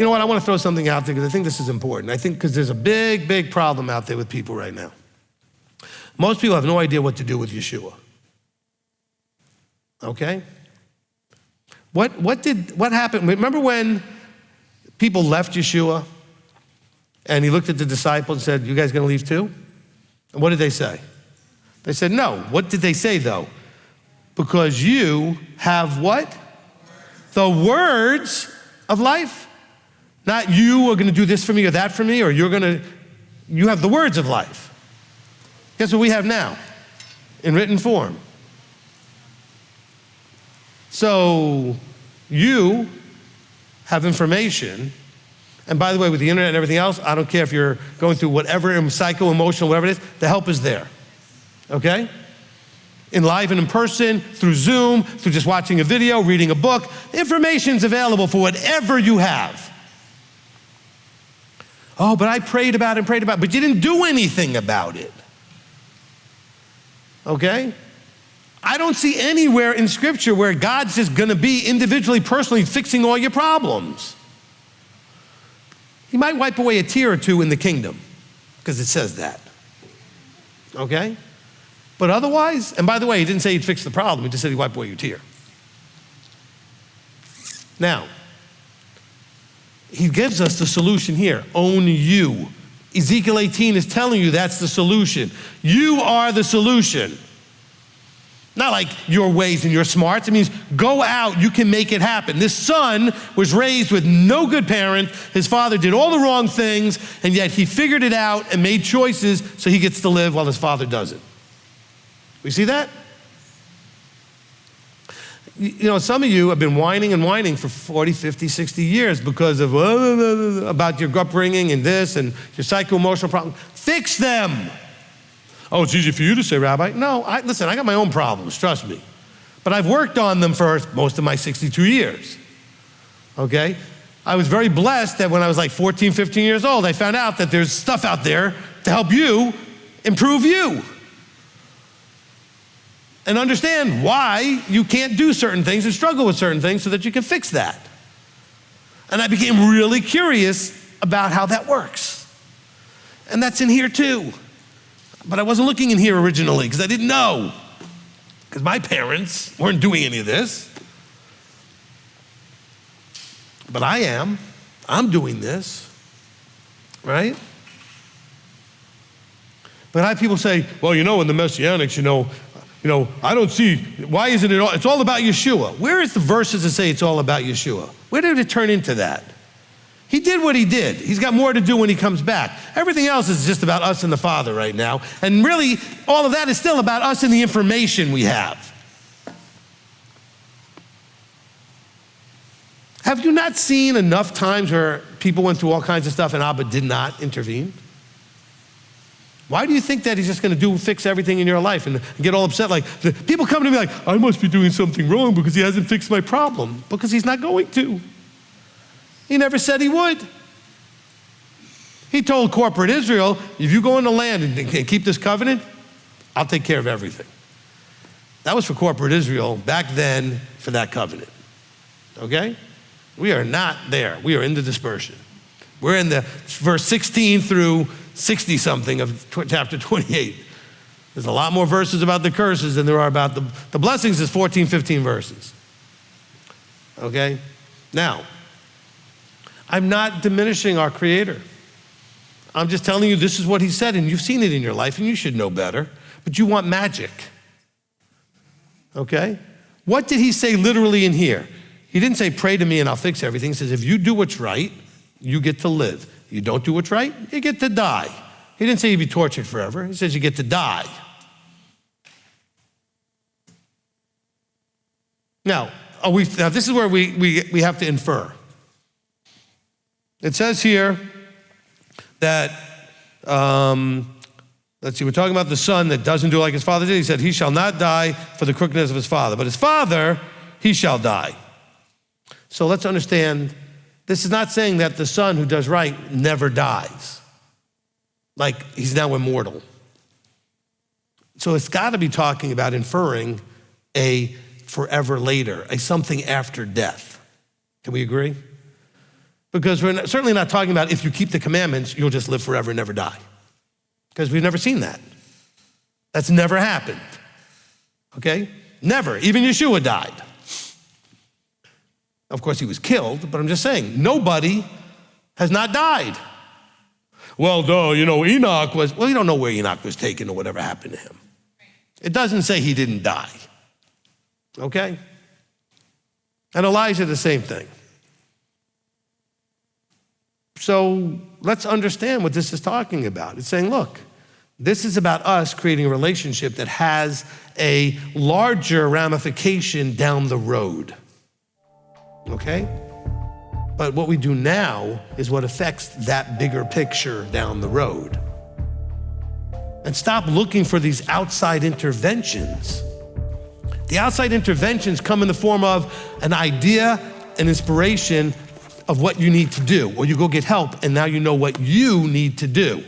You know what, I want to throw something out there because I think this is important. I think because there's a big, big problem out there with people right now. Most people have no idea what to do with Yeshua. Okay? What happened? Remember when people left Yeshua and he looked at the disciples and said, you guys gonna leave too? And what did they say? They said, no. What did they say though? Because you have what? The words of life. Not you are gonna do this for me or that for me, or you have the words of life. Guess what we have now? In written form. So you have information, and by the way, with the internet and everything else, I don't care if you're going through whatever, psycho-emotional, whatever it is, the help is there, okay? In live and in person, through Zoom, through just watching a video, reading a book, information's available for whatever you have. Oh, but I prayed about it, but you didn't do anything about it, okay? I don't see anywhere in Scripture where God's just gonna be individually, personally fixing all your problems. He might wipe away a tear or two in the kingdom, because it says that, okay? But otherwise, and by the way, he didn't say he'd fix the problem, he just said he'd wipe away your tear. Now, he gives us the solution here, own you. Ezekiel 18 is telling you that's the solution. You are the solution. Not like your ways and your smarts. It means go out, you can make it happen. This son was raised with no good parent. His father did all the wrong things, and yet he figured it out and made choices so he gets to live while his father doesn't. We see that? You know, some of you have been whining and whining for 40, 50, 60 years because of about your upbringing and this and your psycho-emotional problems. Fix them. Oh, it's easy for you to say, Rabbi. No, listen, I got my own problems, trust me. But I've worked on them for most of my 62 years, okay? I was very blessed that when I was like 14, 15 years old, I found out that there's stuff out there to help you improve you. And understand why you can't do certain things and struggle with certain things so that you can fix that. And I became really curious about how that works. And that's in here too. But I wasn't looking in here originally because I didn't know. Because my parents weren't doing any of this. But I am. I'm doing this, right? But I have people say, well, you know, in the Messianics, you know, I don't see, why isn't it all, it's all about Yeshua. Where is the verses that say it's all about Yeshua? Where did it turn into that? He did what he did. He's got more to do when he comes back. Everything else is just about us and the Father right now. And really, all of that is still about us and the information we have. Have you not seen enough times where people went through all kinds of stuff and Abba did not intervene? Why do you think that he's just gonna fix everything in your life and get all upset? Like, people come to me like, I must be doing something wrong because he hasn't fixed my problem. Because he's not going to. He never said he would. He told corporate Israel, if you go in the land and keep this covenant, I'll take care of everything. That was for corporate Israel back then for that covenant, okay? We are not there. We are in the dispersion. We're in the verse 16 through 60 something of chapter 28. There's a lot more verses about the curses than there are about the blessings. Is 14, 15 verses. Okay? Now, I'm not diminishing our Creator. I'm just telling you this is what he said, and you've seen it in your life, and you should know better, but you want magic. Okay? What did he say literally in here? He didn't say, pray to me and I'll fix everything. He says, if you do what's right, you get to live. You don't do what's right, you get to die. He didn't say you'd be tortured forever. He says you get to die. Now this is where we have to infer. It says here that, let's see, we're talking about the son that doesn't do like his father did. He said, he shall not die for the crookedness of his father, but his father, he shall die. So let's understand, this is not saying that the son who does right never dies. Like he's now immortal. So it's gotta be talking about inferring a forever later, a something after death. Can we agree? Because we're certainly not talking about if you keep the commandments, you'll just live forever and never die. Because we've never seen that. That's never happened, okay? Never, even Yeshua died. Of course, he was killed, but I'm just saying, nobody has not died. Well, Enoch was, well, you don't know where Enoch was taken or whatever happened to him. It doesn't say he didn't die, okay? And Elijah, the same thing. So let's understand what this is talking about. It's saying, look, this is about us creating a relationship that has a larger ramification down the road, okay? But what we do now is what affects that bigger picture down the road. And stop looking for these outside interventions. The outside interventions come in the form of an idea, an inspiration of what you need to do, or you go get help and now you know what you need to do.